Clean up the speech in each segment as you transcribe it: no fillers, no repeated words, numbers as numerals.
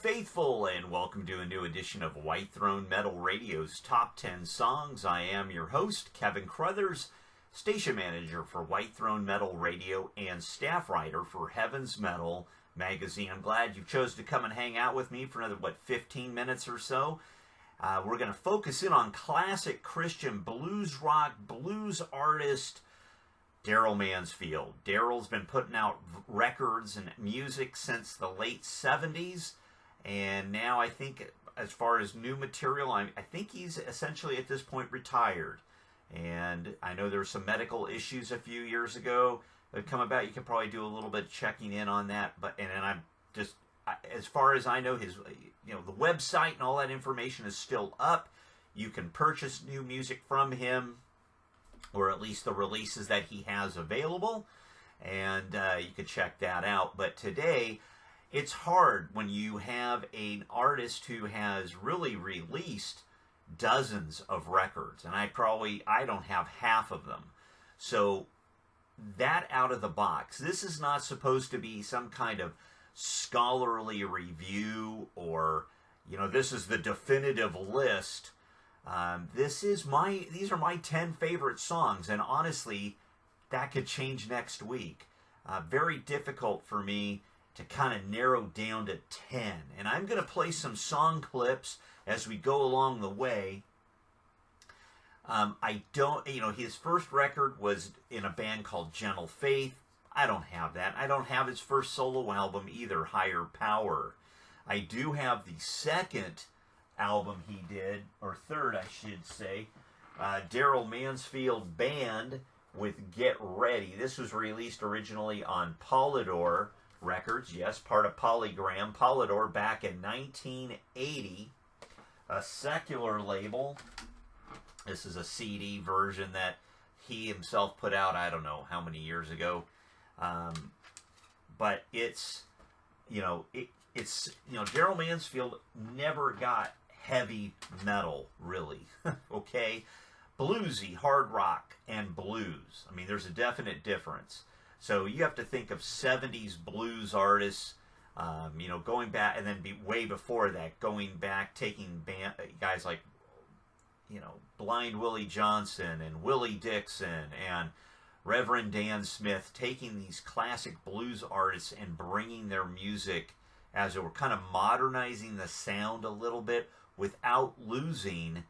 faithful, and welcome to a new edition of White Throne Metal Radio's Top 10 Songs. I am your host, Keven Crothers, station manager for White Throne Metal Radio and staff writer for Heaven's Metal magazine. I'm glad you chose to come and hang out with me for another, 15 minutes or so. We're going to focus in on classic Christian blues rock, blues artist Darrell Mansfield. Darrell's been putting out records and music since the late 70s, and now I think as far as new material, I think he's essentially at this point retired. And I know there were some medical issues a few years ago that come about. You can probably do a little bit of checking in on that, and I'm just, as far as I know, his, the website and all that information is still up. You can purchase new music from him, or at least the releases that he has available, and you can check that out. But today, it's hard when you have an artist who has really released dozens of records, and I don't have half of them. So that out of the box, this is not supposed to be some kind of scholarly review or, this is the definitive list. These are my 10 favorite songs, and honestly, that could change next week. Very difficult for me to kind of narrow down to 10, and I'm going to play some song clips as we go along the way. His first record was in a band called Gentle Faith. I don't have that. I don't have his first solo album either, Higher Power. I do have the second album he did, or third I should say, Darrell Mansfield Band with Get Ready. This was released originally on Polydor Records, yes, part of Polygram, Polydor, back in 1980, a secular label. This is a CD version that he himself put out, I don't know how many years ago, but it's Darrell Mansfield never got heavy metal, really, okay? Bluesy, hard rock, and blues. I mean, there's a definite difference. So you have to think of 70s blues artists, going back, and then way before that, going back, taking guys like, Blind Willie Johnson and Willie Dixon and Reverend Dan Smith, taking these classic blues artists and bringing their music, as it were, kind of modernizing the sound a little bit without losing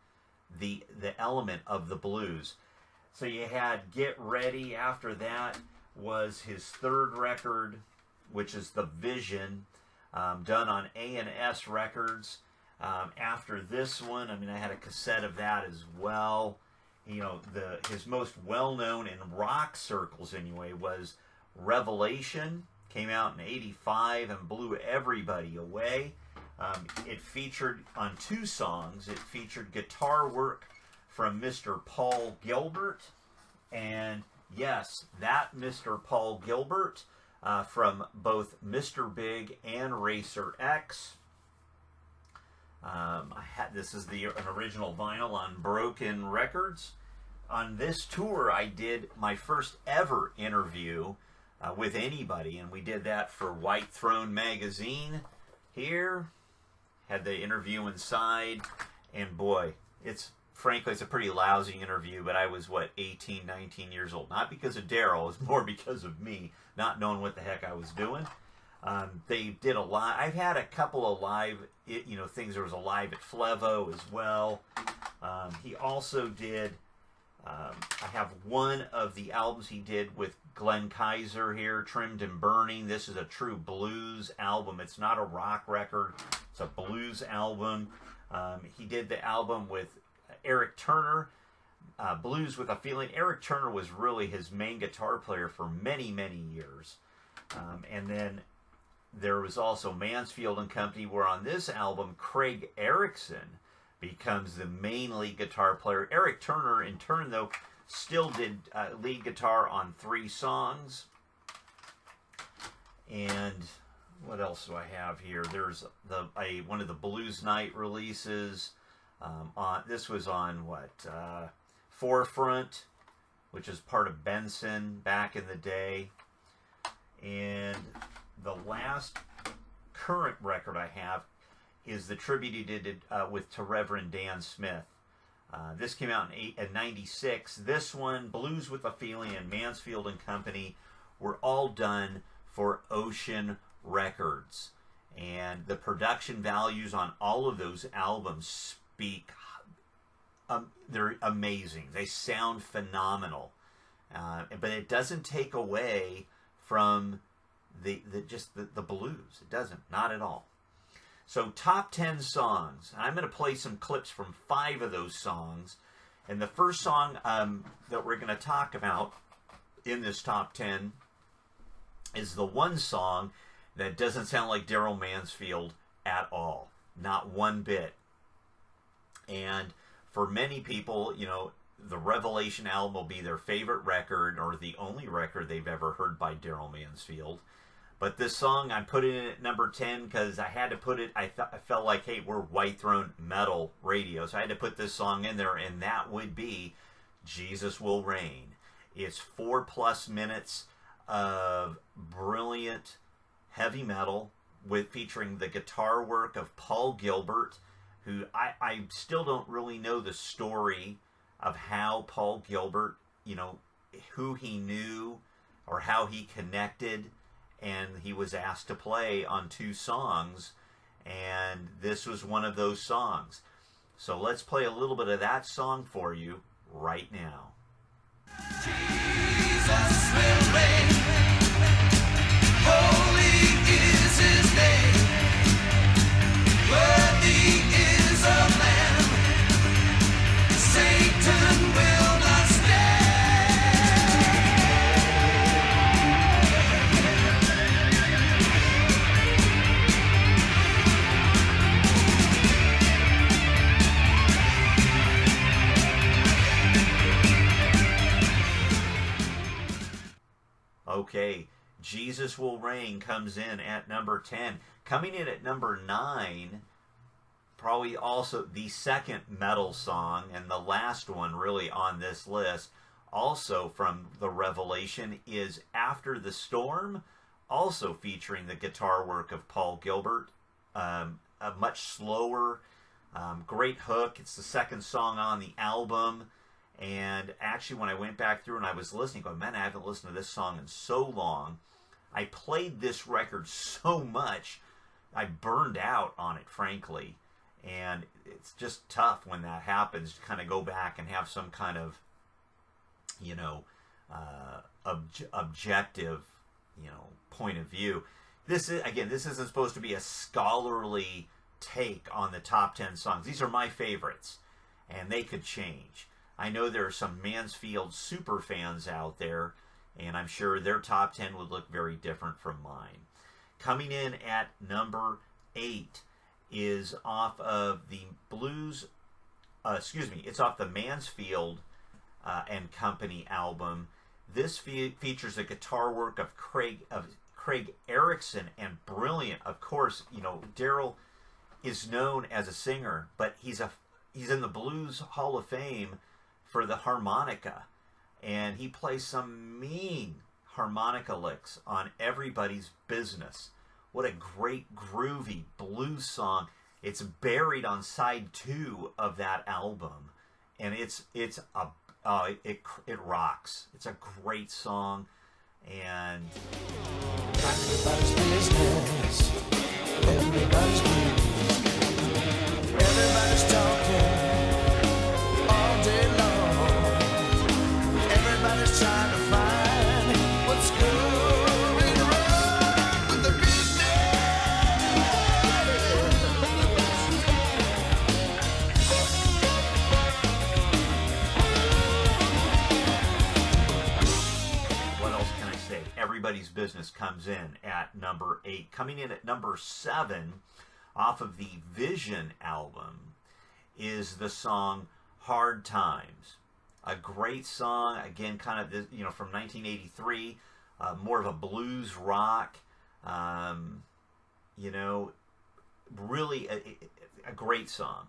the element of the blues. So you had Get Ready. After that was his third record, which is The Vision, done on A&S Records. After this one, I had a cassette of that as well. His most well-known in rock circles anyway was Revelation. Came out in '85 and blew everybody away. It featured on two songs. It featured guitar work from Mr. Paul Gilbert, and yes, that Mr. Paul Gilbert from both Mr. Big and Racer X. This is an original vinyl on Broken Records. On this tour, I did my first ever interview with anybody, and we did that for White Throne magazine. Here, had the interview inside, and boy, frankly, it's a pretty lousy interview, but I was, 18, 19 years old. Not because of Darrell, it was more because of me, not knowing what the heck I was doing. They did a live, I've had a couple of live, things. There was a live at Flevo as well. He also did, I have one of the albums he did with Glenn Kaiser here, Trimmed and Burning. This is a true blues album. It's not a rock record. It's a blues album. He did the album with Eric Turner, Blues with a Feeling. Eric Turner was really his main guitar player for many, many years. And then there was also Mansfield and Company, where on this album, Craig Erikson becomes the main lead guitar player. Eric Turner, in turn, though, still did lead guitar on 3 songs. And what else do I have here? There's one of the Blues Night releases. This was on Forefront, which is part of Benson back in the day. And the last current record I have is the tribute he did to Reverend Dan Smith. This came out in '96. This one, Blues with a Feeling, and Mansfield and Company were all done for Ocean Records. And the production values on all of those albums speak, they're amazing. They sound phenomenal. But it doesn't take away from the blues. It doesn't, not at all. So top 10 songs. I'm going to play some clips from 5 of those songs. And the first song that we're going to talk about in this top 10 is the one song that doesn't sound like Darrell Mansfield at all. Not one bit. And for many people, you know, the Revelation album will be their favorite record or the only record they've ever heard by Darrell Mansfield. But this song, I'm putting it at number 10 because I had to put it, I felt like, hey, we're White Throne Metal Radio, so I had to put this song in there, and that would be Jesus Will Reign. It's 4+ minutes of brilliant heavy metal featuring the guitar work of Paul Gilbert, who I still don't really know the story of how Paul Gilbert, you know, who he knew or how he connected, and he was asked to play on 2 songs, and this was one of those songs. So let's play a little bit of that song for you right now. Jesus will reign. Holy is his name. Worthy is the Lamb. Satan will not stand. Okay, Jesus Will Reign comes in at number 10. Coming in at number 9, probably also the second metal song, and the last one really on this list, also from the Revelation, is After the Storm, also featuring the guitar work of Paul Gilbert. A much slower, great hook. It's the second song on the album. And actually, when I went back through and I was listening, going, man, I haven't listened to this song in so long. I played this record so much, I burned out on it, frankly. And it's just tough when that happens to kind of go back and have some kind of, you know, objective, you know, point of view. This is, again, this isn't supposed to be a scholarly take on the top 10 songs. These are my favorites, and they could change. I know there are some Mansfield super fans out there, and I'm sure their top 10 would look very different from mine. Coming in at number 8 is off of the it's off the Mansfield and Company album. This features the guitar work of Craig Erickson, and brilliant. Of course, you know, Darrell is known as a singer, but he's in the Blues Hall of Fame for the harmonica, and he plays some mean harmonica licks on Everybody's Business. What a great groovy blues song. It's buried on side 2 of that album, and it rocks. It's a great song, and everybody's business. Everybody's business. Everybody's talking all day long. Everybody's trying to find what's going wrong with the business. What else can I say? Everybody's Business comes in at number 8. Coming in at number 7, off of the Vision album, is the song Hard Times. A great song, again, kind of, you know, from 1983, more of a blues rock, you know, really a great song.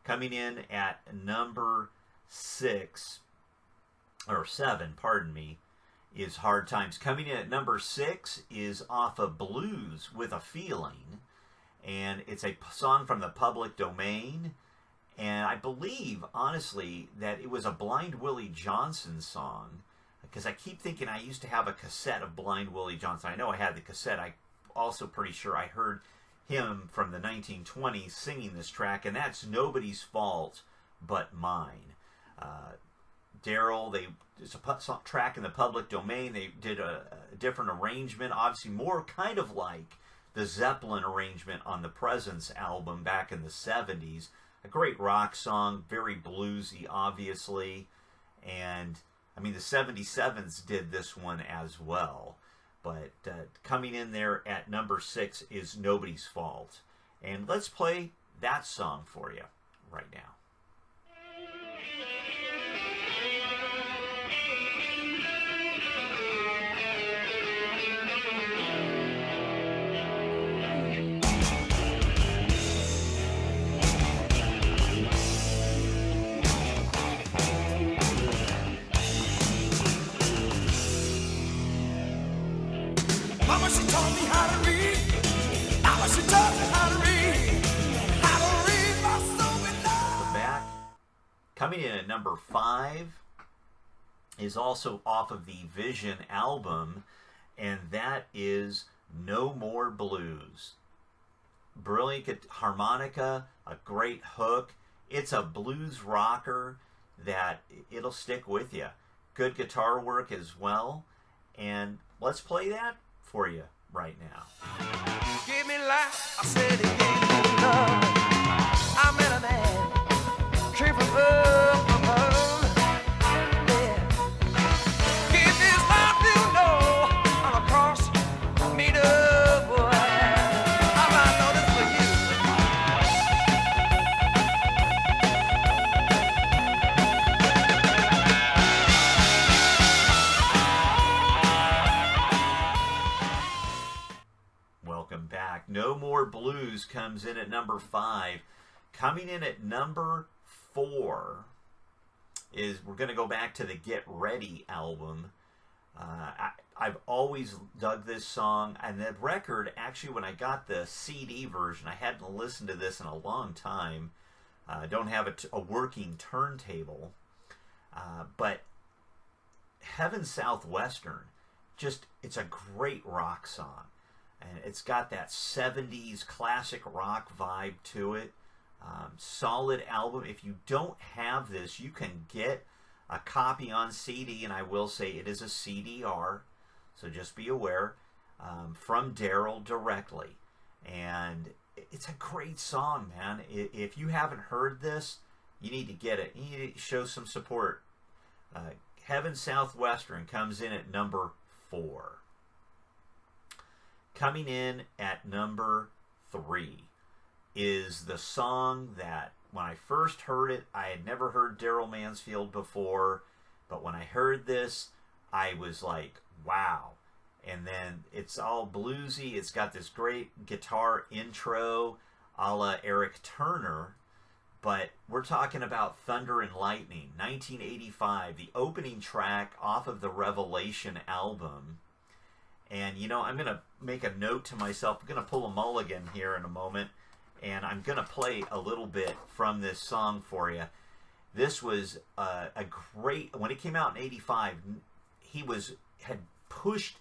Coming in at number 7, pardon me, is Hard Times. Coming in at number 6 is off of Blues with a Feeling, and it's a song from the public domain. And I believe, honestly, that it was a Blind Willie Johnson song, because I keep thinking I used to have a cassette of Blind Willie Johnson. I know I had the cassette. I also pretty sure I heard him from the 1920s singing this track, and that's Nobody's Fault But Mine. Darrell, it's a track in the public domain. They did a different arrangement, obviously more kind of like the Zeppelin arrangement on the Presence album back in the 70s. A great rock song, very bluesy, obviously. And, I mean, the 77s did this one as well. But coming in there at number 6 is Nobody's Fault. And let's play that song for you right now. Mama, she taught me how to read. Mama, she taught me how to read. How to read my soul with love. Welcome back. Coming in at number 5 is also off of the Vision album, and that is No More Blues. Brilliant harmonica, a great hook. It's a blues rocker that it'll stick with you. Good guitar work as well. And let's play that for you right now. Give me life, I said it, give me love. I met a man, came from above, yeah. Give this life, you know, I'm a cross, made up, boy. I might know this for you. Welcome back. No More Blues comes in at number 5. Coming in at number 4 is, we're going to go back to the Get Ready album. I've always dug this song, and the record, actually, when I got the CD version, I hadn't listened to this in a long time. I don't have a working turntable, but Heaven Southwestern, it's a great rock song. And it's got that 70s classic rock vibe to it. Solid album. If you don't have this, you can get a copy on CD, and I will say it is a CDR, so just be aware, from Darrell directly. And it's a great song, man. If you haven't heard this, you need to get it. You need to show some support. Heaven Southwestern comes in at number 4. Coming in at number 3 is the song that, when I first heard it, I had never heard Darrell Mansfield before, but when I heard this, I was like, wow. And then it's all bluesy. It's got this great guitar intro a la Eric Turner, but we're talking about Thunder and Lightning, 1985, the opening track off of the Revelation album. And, you know, I'm going to make a note to myself. I'm going to pull a mulligan here in a moment, and I'm going to play a little bit from this song for you. This was a great, when it came out in 85, he had pushed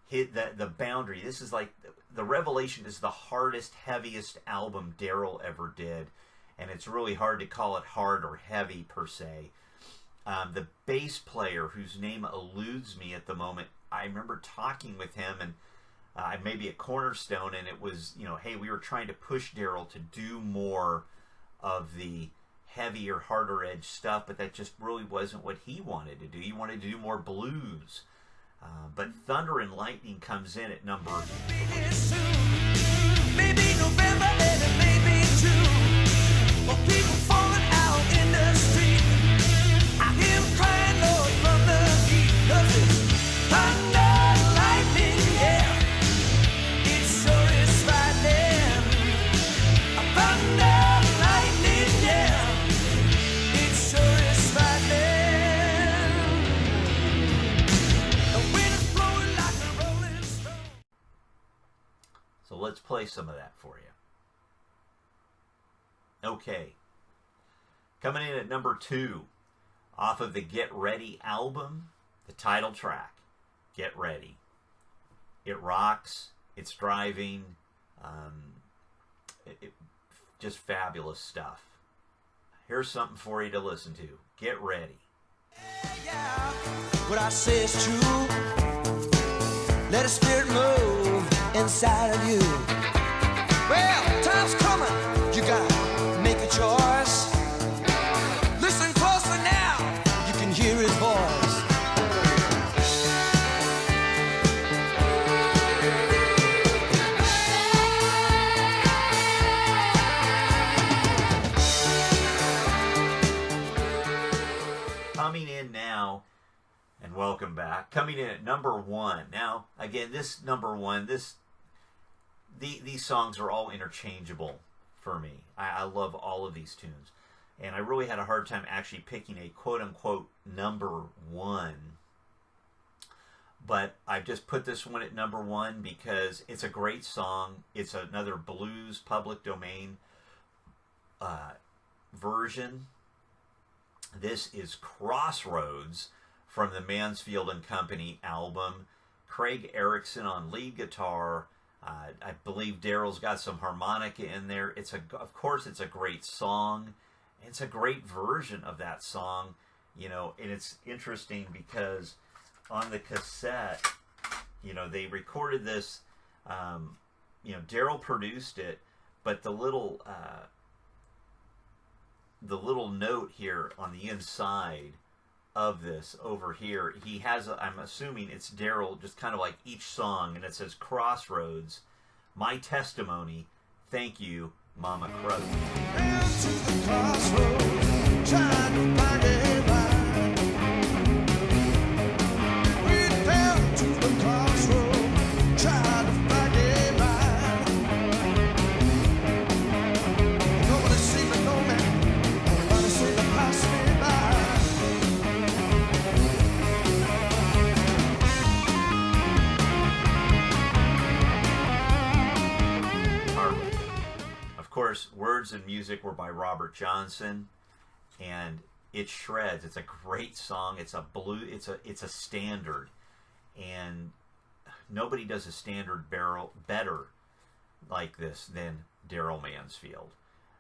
the boundary. This is like, the Revelation is the hardest, heaviest album Darrell ever did, and it's really hard to call it hard or heavy per se. The bass player, whose name eludes me at the moment, I remember talking with him, and maybe at Cornerstone, and it was, you know, hey, we were trying to push Darrell to do more of the heavier, harder edge stuff, but that just really wasn't what he wanted to do. He wanted to do more blues. But Thunder and Lightning comes in at number 3. Maybe November and it may be June. But people falling out in the street. I hear them crying, Lord, from the heat. 'Cause it's thunder and lightning, yeah. It sure is frightening. Thunder and lightning, yeah. It sure is frightening. The wind is blowing like a rolling stone. So let's play some of that for you. Okay. Coming in at number 2, off of the Get Ready album, the title track, Get Ready. It rocks. It's driving. Just fabulous stuff. Here's something for you to listen to. Get ready. Yeah, what I say is true. Let the spirit move inside of you. Well, time's coming. You gotta make a choice. Listen closer now. You can hear his voice. Coming in now, and welcome back. Coming in at number 1. Now, again, this number 1, these songs are all interchangeable for me. I love all of these tunes. And I really had a hard time actually picking a quote-unquote number 1. But I've just put this one at number 1 because it's a great song. It's another blues public domain version. This is Crossroads from the Mansfield and Company album. Craig Erickson on lead guitar. I believe Darrell's got some harmonica in there. Of course, it's a great song. It's a great version of that song, and it's interesting because on the cassette, they recorded this. Darrell produced it, but the little note here on the inside of this over here, he has I'm assuming it's Darrell, just kind of like each song, and it says Crossroads, my testimony, thank you, Mama Crothers. Down to the crossroads, trying to find a ride. We're down to the crossroads, trying to find a ride. Nobody see me, no man. Nobody see me pass me by. Of course, words and music were by Robert Johnson, and it shreds. It's a great song. It's a standard, and nobody does a standard better like this than Darrell Mansfield,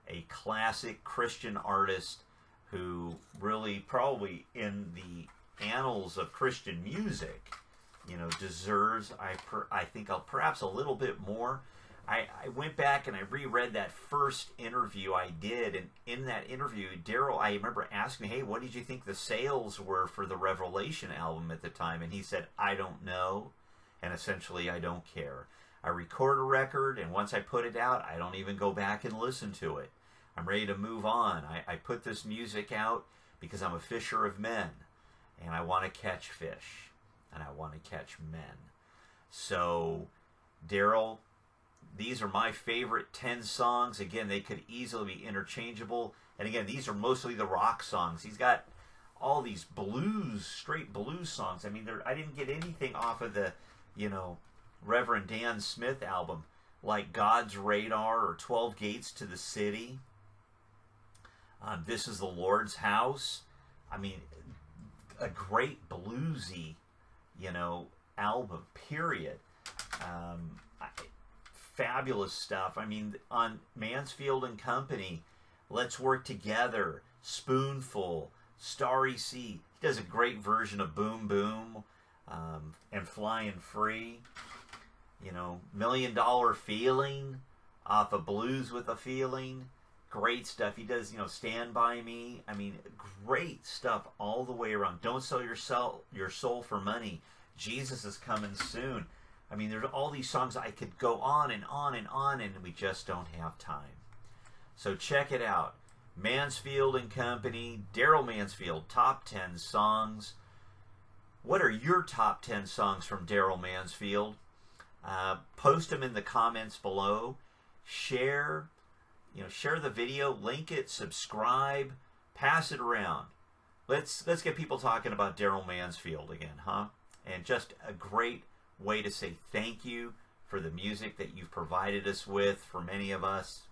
a classic Christian artist who really probably in the annals of Christian music, deserves I think perhaps a little bit more. I went back and I reread that first interview I did, and in that interview, Darrell, I remember asking, hey, what did you think the sales were for the Revelation album at the time? And he said, I don't know, and essentially I don't care. I record a record, and once I put it out, I don't even go back and listen to it. I'm ready to move on. I put this music out because I'm a fisher of men, and I want to catch fish, and I want to catch men. So, Darrell, these are my favorite 10 songs. Again, they could easily be interchangeable. And again, these are mostly the rock songs. He's got all these blues, straight blues songs. I mean, I didn't get anything off of the, Reverend Dan Smith album, like God's Radar or 12 Gates to the City. This is the Lord's House. I mean, a great bluesy, album, period. Fabulous stuff. I mean, on Mansfield and Company, Let's Work Together, Spoonful, Starry Sea. He does a great version of Boom Boom and Flying Free. $1 Million Feeling off of Blues with a Feeling. Great stuff. He does, Stand By Me. I mean, great stuff all the way around. Don't Sell Your Soul for Money. Jesus Is Coming Soon. I mean, there's all these songs I could go on and on and on, and we just don't have time. So check it out. Mansfield and Company, Darrell Mansfield, Top 10 Songs. What are your top 10 songs from Darrell Mansfield? Post them in the comments below. Share the video, link it, subscribe, pass it around. Let's get people talking about Darrell Mansfield again, huh? And just a great way to say thank you for the music that you've provided us with, for many of us.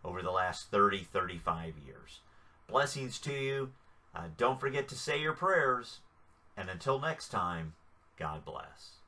over the last 30, 35 years. Blessings to you. Don't forget to say your prayers. And until next time, God bless.